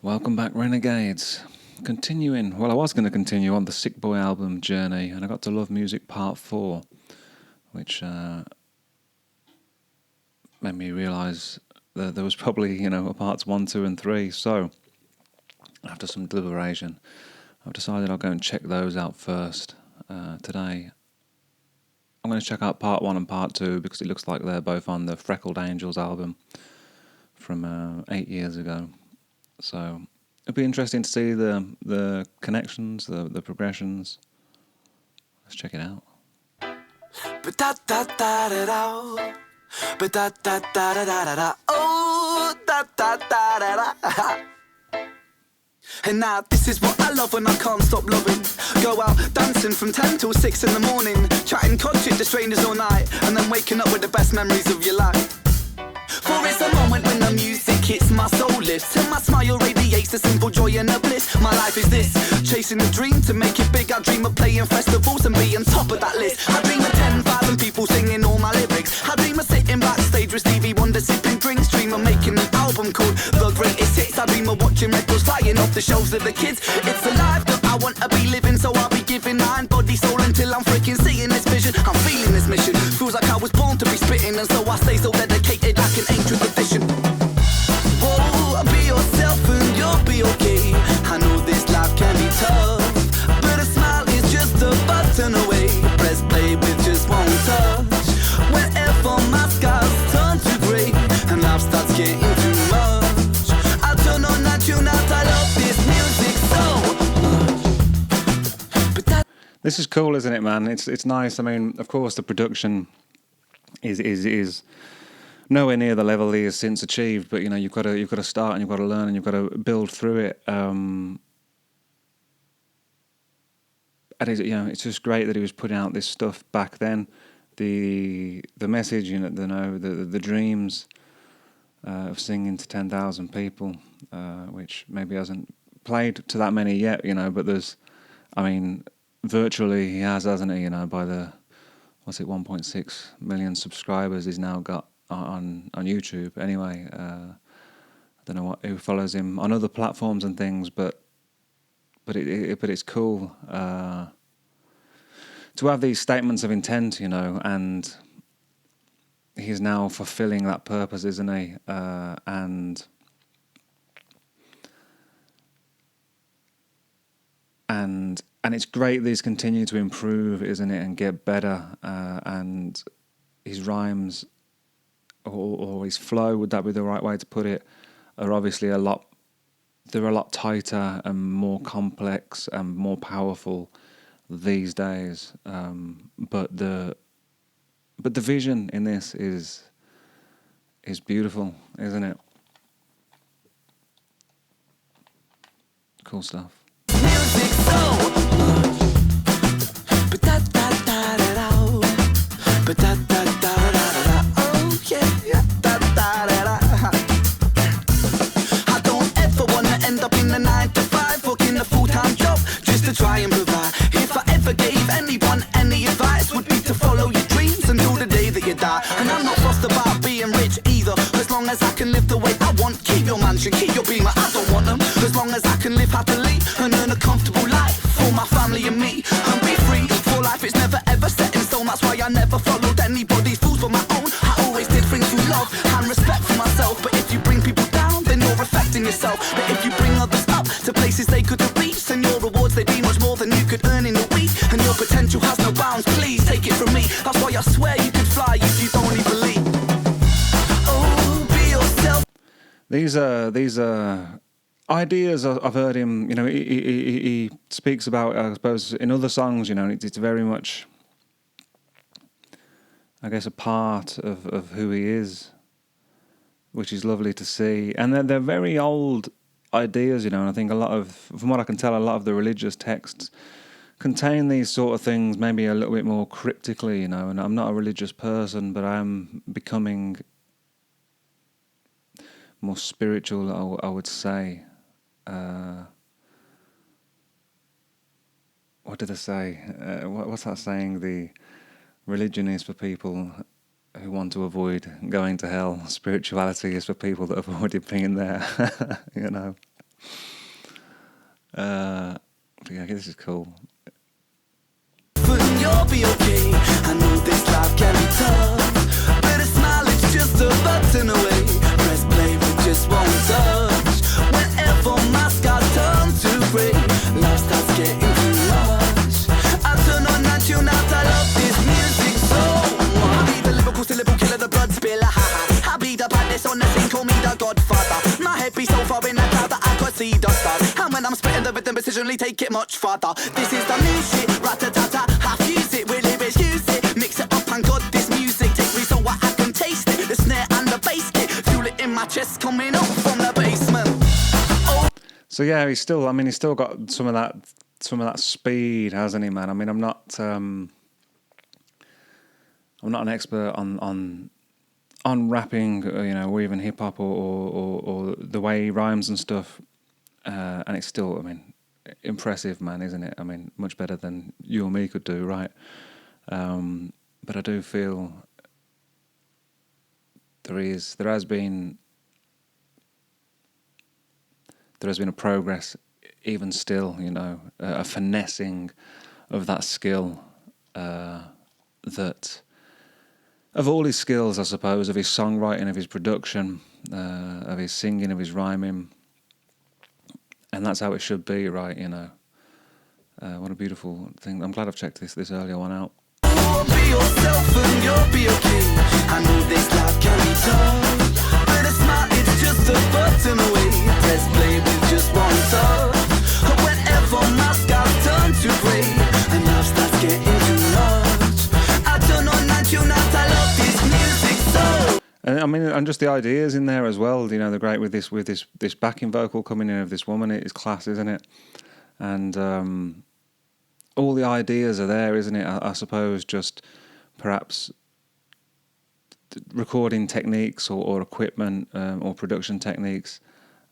Welcome back, Renegades. Continuing, well, I was going to continue on the Sick Boy album journey, and I got to Love Music Part 4, which made me realise that there was probably, a parts 1, 2 and 3, so after some deliberation, I've decided I'll go and check those out first. Today, I'm going to check out Part 1 and Part 2 because it looks like they're both on the Freckled Angels album from 8 years ago. So it'll be interesting to see the connections, the progressions. Let's check it out. And now this is what I love when I can't stop loving. Go out dancing from 10 till 6 in the morning, chatting content to strangers all night, and then waking up with the best memories of your life. For it's a moment when the music hits my soul lifts, and my smile radiates the simple joy and the bliss. My life is this, chasing a dream to make it big. I dream of playing festivals and being top of that list. I dream of 10,000 people singing all my lyrics. I dream of sitting backstage with Stevie Wonder sipping drinks. Dream of making an album called The Greatest Hits. I dream of watching records flying off the shelves of the kids. It's a life that I want to be living, so I'll be giving mind, body, soul until I'm freaking seeing this vision. I'm feeling this mission, feels like I was born to be spitting, and so I stay so dedicated like an ancient tradition. Whoa, be yourself and you'll be okay. I know this life can be tough, but a smile is just a button away. Press play with just one touch. Whenever my skies turn to grey and life starts getting too much, I turn on that tune out. I love this music so much. But that This is cool, isn't it, man? It's nice. I mean, of course, the production is nowhere near the level he has since achieved, but you've got to start and you've got to learn and you've got to build through it. And it's just great that he was putting out this stuff back then. The message, the dreams of singing to 10,000 people, which maybe hasn't played to that many yet, but virtually he has, hasn't he? By the 1.6 million subscribers he's now got on YouTube. Anyway, I don't know who follows him on other platforms and things, but it's cool to have these statements of intent, and he's now fulfilling that purpose, isn't he? And it's great that he's continued to improve, isn't it, and get better. And his rhymes or his flow, would that be the right way to put it, are obviously a lot tighter and more complex and more powerful these days. But the vision in this is beautiful, isn't it? Cool stuff. music so much. But da da da da da. But da da da da da da. Oh yeah, yeah, da da da da. I don't ever wanna end up in a 9 to 5, working a full-time job just to try and provide. If I ever gave anyone any advice, would be to follow your dreams until the day that you die. And I'm not fussed about being rich either, as long as I can live the way I want. Keep your mansion, keep your beamer, I don't want them, as long as I can live happily and earn a comfortable life for my family and me, and be free. For life is never ever set in stone, that's why I never followed anybody's rules but my own. I always did things with love and respect for myself. But if you bring people down, then you're affecting yourself. But if you bring others up to places they couldn't reach, then your rewards, they be much more than you could earn in a week. And your potential has no bounds, please take it from me. That's why I swear you could fly if you only believe. Oh, be yourself. These are ideas I've heard him. He speaks about, I suppose, in other songs. It's very much, I guess, a part of who he is, which is lovely to see. And they're very old ideas, and I think from what I can tell, a lot of the religious texts contain these sort of things, maybe a little bit more cryptically, and I'm not a religious person, but I'm becoming more spiritual, I would say. What did I say? What's that saying? The religion is for people who want to avoid going to hell. Spirituality is for people that have already been there. Yeah, this is cool. You'll be okay. I know this life can be tough, but a smile is just a button away. Press play with just one touch. Whenever my skies turn to grey, love starts getting too much. I turn on and tune out. I love this music so much. I'll be the lyrical syllable killer, the blood spiller. Ha ha. I'll be the badness on the scene. Call me the Godfather. My head be so far in the cloud that I could see the stars. And when I'm spitting the rhythm, precisionally take it much farther. This is the new shit. Rat-a-ta-ta. Use it, we'll live it, use it. Mix it up and got this music. Take me so I can taste it. The snare and the bass kit. Feel it in my chest coming up from the basement. Oh. So yeah, he's still got some of that speed, hasn't he, man? I mean, I'm not an expert on rapping, or even hip hop or the way he rhymes and stuff. And it's still, I mean, impressive, man, isn't it? I mean, much better than you or me could do, right? But I do feel there has been a progress, even still, a finessing of that skill, that of all his skills, I suppose, of his songwriting, of his production, of his singing, of his rhyming. And that's how it should be, right? What a beautiful thing. I'm glad I've checked this earlier one out. Be yourself and you'll be okay. I know this life can be tough, but a smile, it's just a button away. Press play with just one touch. Whenever my skies turn to grey and love starts getting too much, I turn on and tune out. I love this music so. And I mean, and just the ideas in there as well. They're great with this backing vocal coming in of this woman. It is class, isn't it? And all the ideas are there, isn't it? I suppose just perhaps recording techniques or equipment or production techniques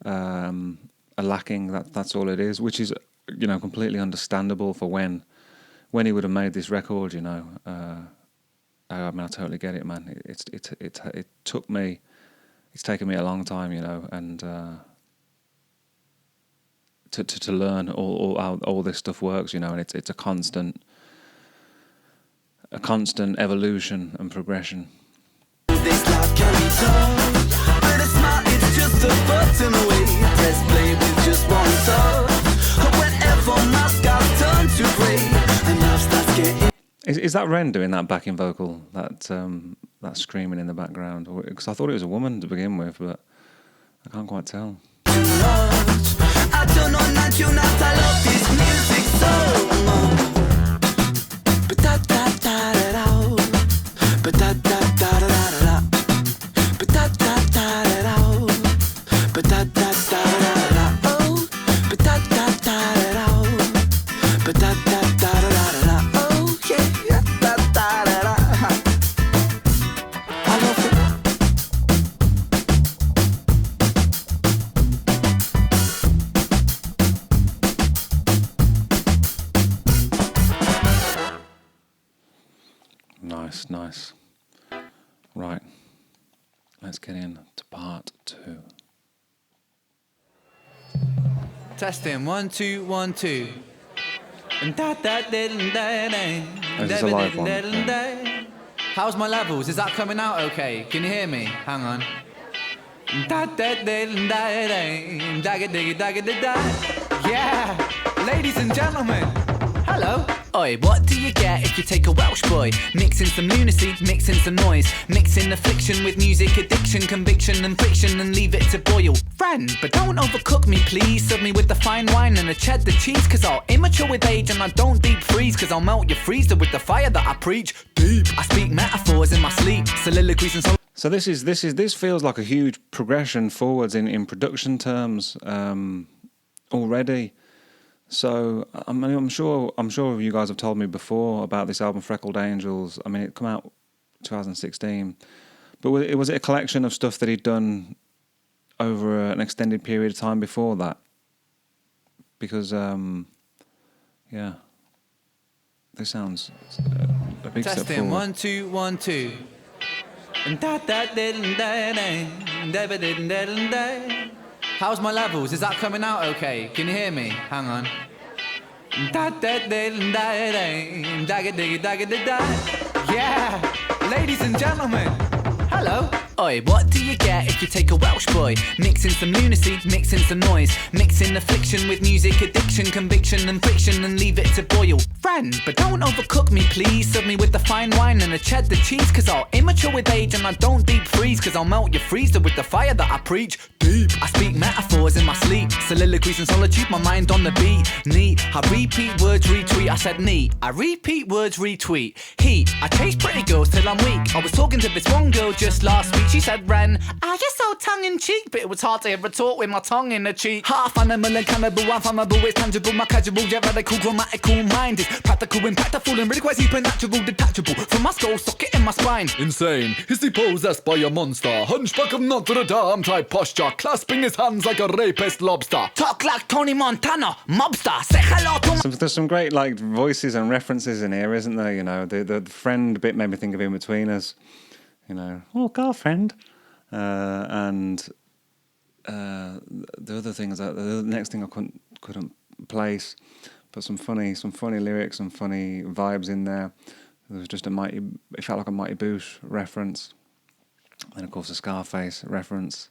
are lacking. That's all it is, which is completely understandable for when he would have made this record. I mean, I totally get it, man. It took me. It's taken me a long time, and to learn how all this stuff works, and it's a constant evolution and progression. This life can be tough, but a smile, it's just a button away. Press play with just one touch. Whenever my skies turn to grey and love starts getting. Is that Ren doing that backing vocal, that screaming in the background? Because I thought it was a woman to begin with, but I can't quite tell. I turn on and tune out. I love this music so much. But da da da da da. But da da da da da da. But da da da da da. But da da da da da. Oh. But da da da da da. But da da da da da. Oh yeah. Da da da da. I love it. Nice. Right. Let's get in to part 2. Testing 1 2 1 2. And da da da da da. This is a live one. How's my levels? Is that coming out okay? Can you hear me? Hang on. Da da da da da. Dagga digga dagga da da. Yeah, ladies and gentlemen, hello. Oi, what do you get if you take a Welsh boy? Mixing some lunacy, mixing some noise, mixing affliction with music addiction, conviction and friction, and leave it to boil. Friend, but don't overcook me please. Serve me with the fine wine and the cheddar cheese, cause I'll immature with age and I don't deep freeze, cause I'll melt your freezer with the fire that I preach. Deep, I speak metaphors in my sleep, soliloquies and So this feels like a huge progression forwards in production terms already. So I mean, I'm sure you guys have told me before about this album Freckled Angels. I mean, it came out 2016, but was it a collection of stuff that he'd done over an extended period of time before that? Because yeah, this sounds a big step testing forward. 1 2 1 2. And da da da da da da da da da da. How's my levels? Is that coming out okay? Can you hear me? Hang on. Yeah, ladies and gentlemen, hello. Oi, what do you get if you take a Welsh boy? Mix in some lunacy, mix in some noise, mix in affliction with music addiction, conviction and friction, and leave it to boil. Friend, but don't overcook me please. Serve me with the fine wine and the cheddar cheese, cause I'll immature with age and I don't deep freeze, cause I'll melt your freezer with the fire that I preach. Deep, I speak metaphors in my sleep, soliloquies and solitude, my mind on the beat. Neat, I repeat words retweet, I said neat. I repeat words retweet. Heat, I chase pretty girls till I'm weak. I was talking to this one girl just last week. She said, Ren, you're so tongue-in-cheek, but it was hard to hear her talk with my tongue in her cheek. Half animal and cannibal, I'm flammable, it's tangible, my casual, yeah, radical, grammatical mind is practical, impactful, and really quite supernatural, detachable from my skull, socket in my spine. Insane, is he possessed by a monster? Hunchback of Notre Dame type posture, clasping his hands like a rapist lobster. Talk like Tony Montana, mobster, say hello to There's some great like voices and references in here, isn't there? You know, the friend bit made me think of In Between Us. You know, oh, girlfriend. And the other things, the next thing I couldn't place, but some funny lyrics, some funny vibes in there. There was just it felt like a Mighty Boosh reference, and of course a Scarface reference.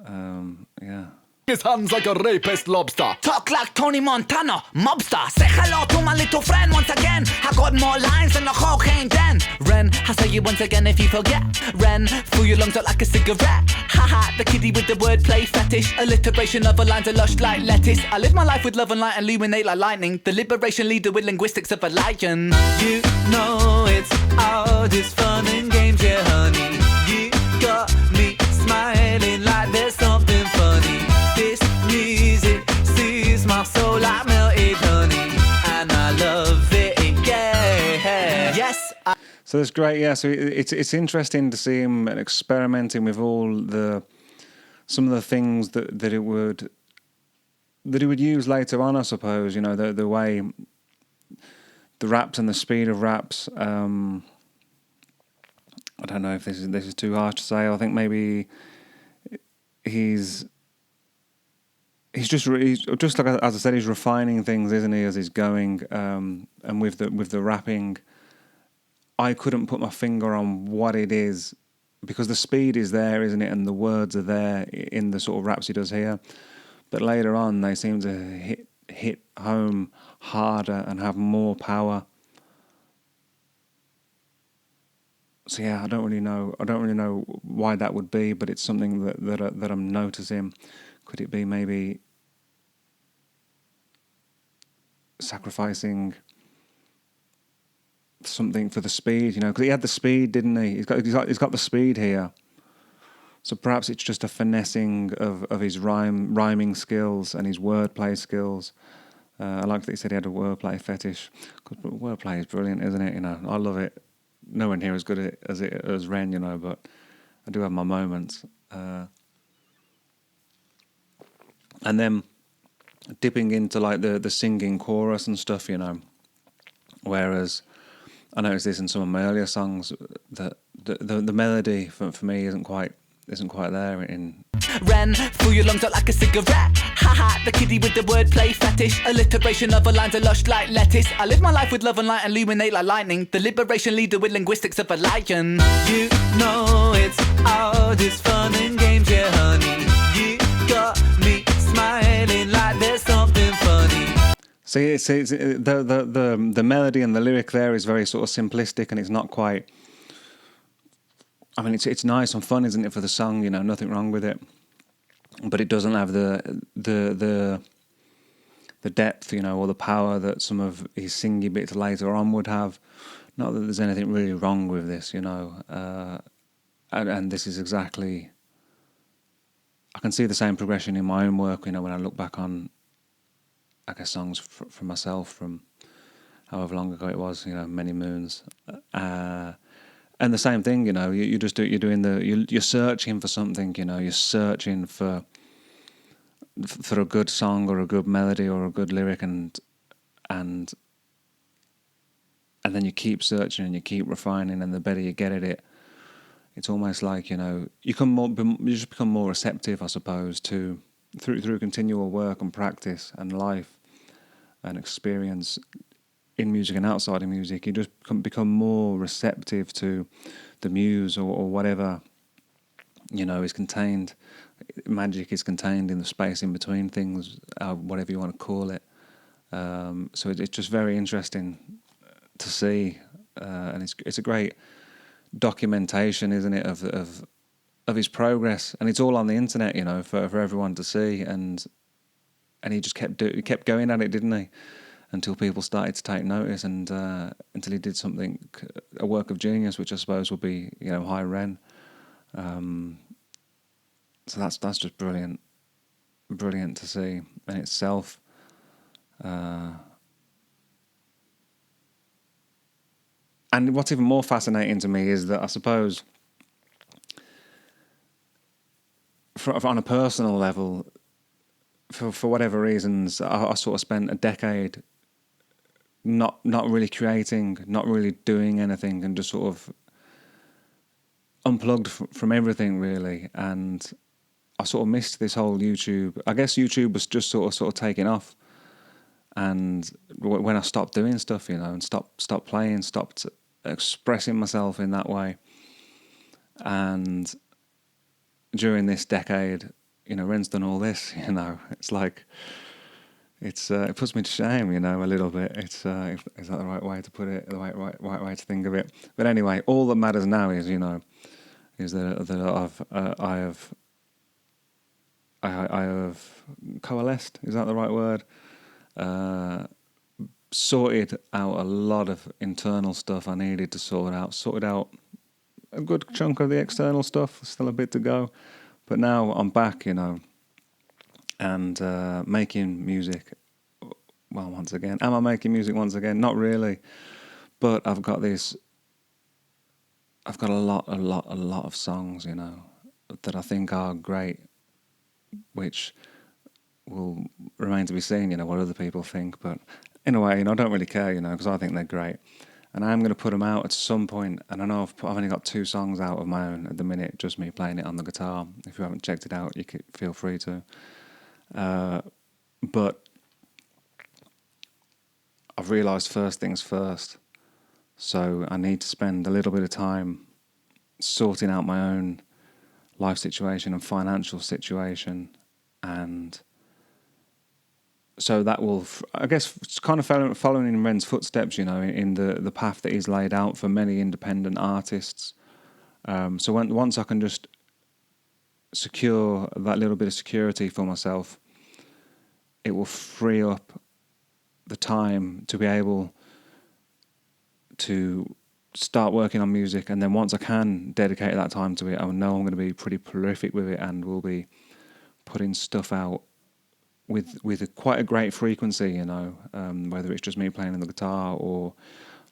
Yeah. His hands like a rapist lobster. talk like Tony Montana, mobster. Say hello to my little friend once again. I got more lines than a cocaine den. Ren, I'll say you once again if you forget. Ren, fill your lungs out like a cigarette. Haha, the kiddie with the wordplay fetish. Alliteration of a lines are lush like lettuce. I live my life with love and light and illuminate like lightning. The liberation leader with linguistics of a lion. You know it's all just fun and games, yeah honey. You got me smiling like there's something funny. This music soothes my soul like melted honey, and I love it, yeah. Yes. So that's great, yeah. So it's interesting to see him experimenting with some of the things that he would use later on, I suppose. You know, the way the raps and the speed of raps. I don't know if this is too harsh to say. I think maybe he's just like, as I said, he's refining things, isn't he, as he's going. And with the rapping, I couldn't put my finger on what it is, because the speed is there, isn't it, and the words are there in the sort of raps he does here. But later on, they seem to hit home harder and have more power. So yeah, I don't really know why that would be, but it's something that I'm noticing. Could it be maybe sacrificing something for the speed? You know, because he had the speed, didn't he? He's got the speed here. So perhaps it's just a finessing of his rhyming skills and his wordplay skills. I like that he said he had a wordplay fetish. Because wordplay is brilliant, isn't it? You know, I love it. No one here is good at it as Ren, you know, but I do have my moments. And then dipping into like the singing chorus and stuff, you know. Whereas I noticed this in some of my earlier songs, that the melody for me isn't quite there in. Ren, fill your lungs out like a cigarette. Haha, the kiddie with the wordplay fetish. Alliteration of a lines are lush like lettuce. I live my life with love and light and illuminate like lightning. The liberation leader with linguistics of a lion. You know it's all just fun and games, yeah honey. You got me smiling like there's something funny. See, it's the melody and the lyric there is very sort of simplistic, and it's not quite. I mean, it's nice and fun, isn't it, for the song? You know, nothing wrong with it, but it doesn't have the depth, you know, or the power that some of his singing bits later on would have. Not that there's anything really wrong with this, you know, and this is exactly. I can see the same progression in my own work, you know, when I look back on, I guess, songs for myself from however long ago it was, you know, many moons. And the same thing, you know, you're searching for something, you know, you're searching for a good song or a good melody or a good lyric, and then you keep searching and you keep refining, and the better you get at it, it's almost like, you just become more receptive, I suppose, to through continual work and practice and life and experience in music and outside of music. You just become more receptive to the muse or whatever, is contained. Magic is contained in the space in between things, whatever you want to call it. So it's just very interesting to see, and it's a great documentation, isn't it, of his progress, and it's all on the internet, for everyone to see, and he just kept going at it, didn't he, until people started to take notice, and until he did something, a work of genius, which I suppose would be, high ren. So that's just brilliant to see in itself. And what's even more fascinating to me is that I suppose, on a personal level, for whatever reasons, I sort of spent a decade not really creating, not really doing anything, and just sort of unplugged from everything, really. And I sort of missed this whole YouTube. I guess YouTube was just sort of taking off. And when I stopped doing stuff, and stopped playing, stopped expressing myself in that way, and during this decade, Ren's done all this. It's like it puts me to shame, a little bit. Is that the right way to put it? The right way to think of it. But anyway, all that matters now is that I have coalesced. Is that the right word? Sorted out a lot of internal stuff I needed to sort out. Sorted out a good chunk of the external stuff. Still a bit to go, but now I'm back, and making music. Well, once again, am I making music once again? Not really, but I've got a lot of songs, that I think are great, which will remain to be seen, what other people think. But in a way, I don't really care, because I think they're great. And I'm going to put them out at some point. And I know I've only got 2 songs out of my own at the minute, just me playing it on the guitar. If you haven't checked it out, you could feel free to. But I've realised first things first. So I need to spend a little bit of time sorting out my own life situation and financial situation, and so that will, I guess, it's kind of following in Ren's footsteps, in the path that he's laid out for many independent artists. So once I can just secure that little bit of security for myself, it will free up the time to be able to start working on music. And then once I can dedicate that time to it, I know I'm going to be pretty prolific with it, and will be putting stuff out with quite a great frequency, whether it's just me playing on the guitar or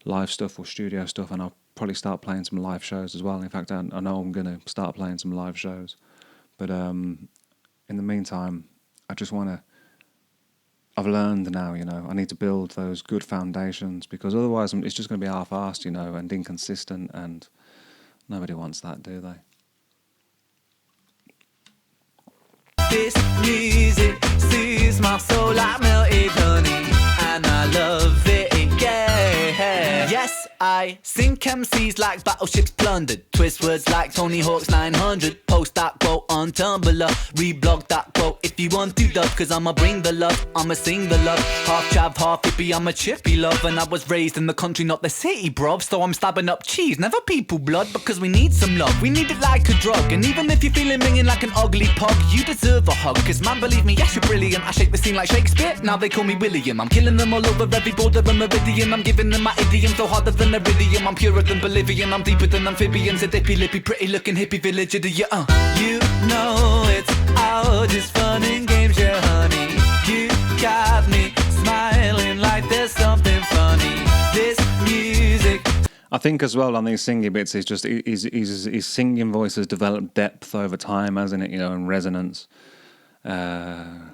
live stuff or studio stuff. And I'll probably start playing some live shows as well. In fact, I know I'm going to start playing some live shows. But in the meantime, I've learned now, I need to build those good foundations, because otherwise it's just going to be half-assed, and inconsistent, and nobody wants that, do they? This music soothes my soul like melted honey, and I love it, yeah. Yes, I sink MCs like battleships plundered, twist words like Tony Hawk's 900, post that quote on Tumblr, reblog that quote if you want to, dub, cause I'ma bring the love, I'ma sing the love, half chav, half hippie, I'm a chippy love, and I was raised in the country, not the city, bruv, so I'm stabbing up cheese, never people blood, because we need some love, we need it like a drug, and even if you're feeling minging like an ugly pug, you deserve a hug, cause man, believe me, yes, you're brilliant, I shake the scene like Shakespeare, now they call me William, I'm killing them all over every border and meridian, I'm giving them my idiom, so harder than iridium, I'm purer than Bolivian, I'm deeper than amphibians, a dippy lippy, pretty looking hippie village of the year, You know it's all just fun and games, yeah, honey, you got me smiling like there's something funny, this music. I think as well on these singing bits, it's just his singing voice has developed depth over time, hasn't it? And resonance, and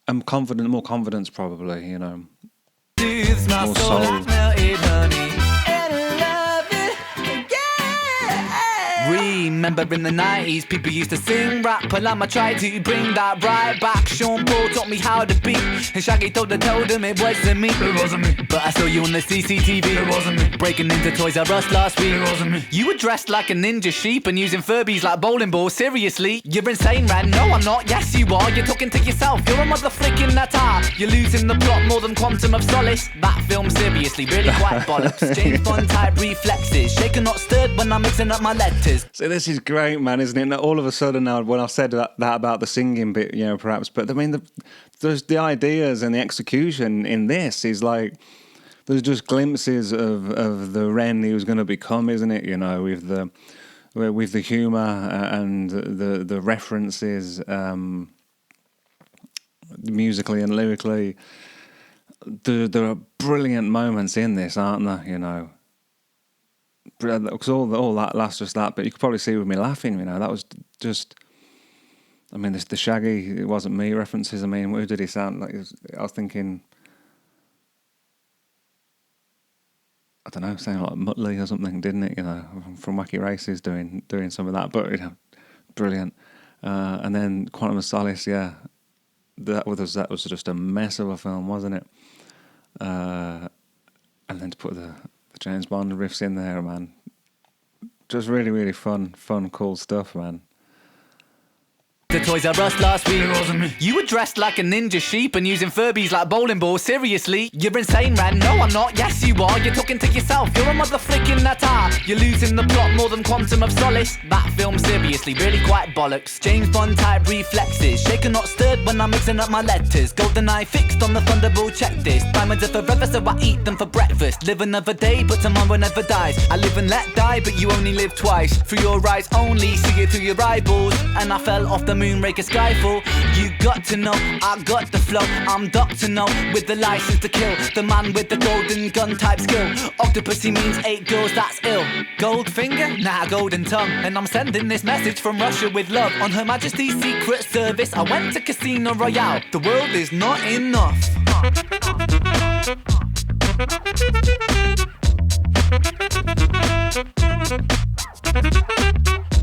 more confidence probably. Soothes my More soul soul. like melted honey, and I love it, yeah. Remember in the 90s, people used to sing rap, and I'ma try to bring that right back. Sean Paul taught me how to beat, and Shaggy told him it wasn't me. It wasn't me. But I saw you on the CCTV. It wasn't me. Breaking into Toys R Us last week. It wasn't me. You were dressed like a ninja sheep and using Furbies like bowling balls. Seriously, you're insane, man. No, I'm not. Yes, you are. You're talking to yourself. You're a motherfucking natar. You're losing the plot more than Quantum of Solace. That film, seriously, really quite bollocks. James Bond type reflexes. Shaken, not stirred when I'm mixing up my letters. So this is great, man, isn't it? Now, all of a sudden now, when I said that about the singing bit, you know, perhaps, but I mean, the ideas and the execution in this is like, there's just glimpses of the Ren he was going to become, isn't it? You know, with the humour and the references, musically and lyrically. There are brilliant moments in this, aren't there? You know, because all that last just that, but you could probably see with me laughing. You know, that was just. I mean, the Shaggy, it wasn't me references. I mean, who did he sound like? I was thinking, I don't know, sounding like Muttley or something, didn't it? You know, from Wacky Races doing some of that, but you know, brilliant. And then Quantum of Solace, yeah, that was just a mess of a film, wasn't it? And then to put the James Bond riffs in there, man, just really, really fun, cool stuff, man. The Toys R Us last week. It wasn't me. You were dressed like a ninja sheep and using Furbies like bowling balls. Seriously, you're insane, man. No, I'm not. Yes, you are. You're talking to yourself. You're a motherfucking natar. You're losing the plot more than Quantum of Solace. That film, seriously, really quite bollocks. James Bond type reflexes. Shaken, not stirred when I'm mixing up my letters. Golden eye fixed on the Thunderbolt checklist. Diamonds are forever, so I eat them for breakfast. Live another day, but tomorrow never dies. I live and let die, but you only live twice. Through your eyes only, see it through your eyeballs. And I fell off the Moonraker Skyfall. You got to know, I got the flow. I'm Dr. No, with the license to kill. The man with the golden gun type skill. Octopusy means 8 girls, that's ill. Gold finger? Nah, golden tongue. And I'm sending this message from Russia with love. On Her Majesty's Secret Service, I went to Casino Royale. The world is not enough.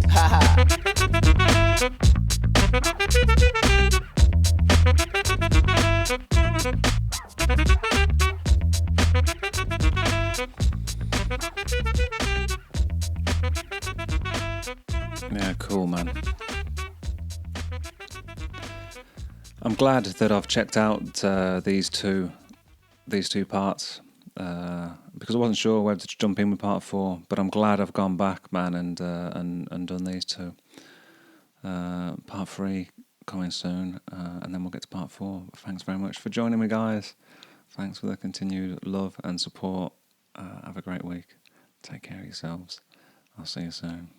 Haha. Yeah, cool, man. I'm glad that I've checked out these two parts because I wasn't sure whether to jump in with part 4, but I'm glad I've gone back, man, and done these two. Part 3 coming soon, and then we'll get to part 4. Thanks very much for joining me, guys. Thanks for the continued love and support. Have a great week. Take care of yourselves. I'll see you soon.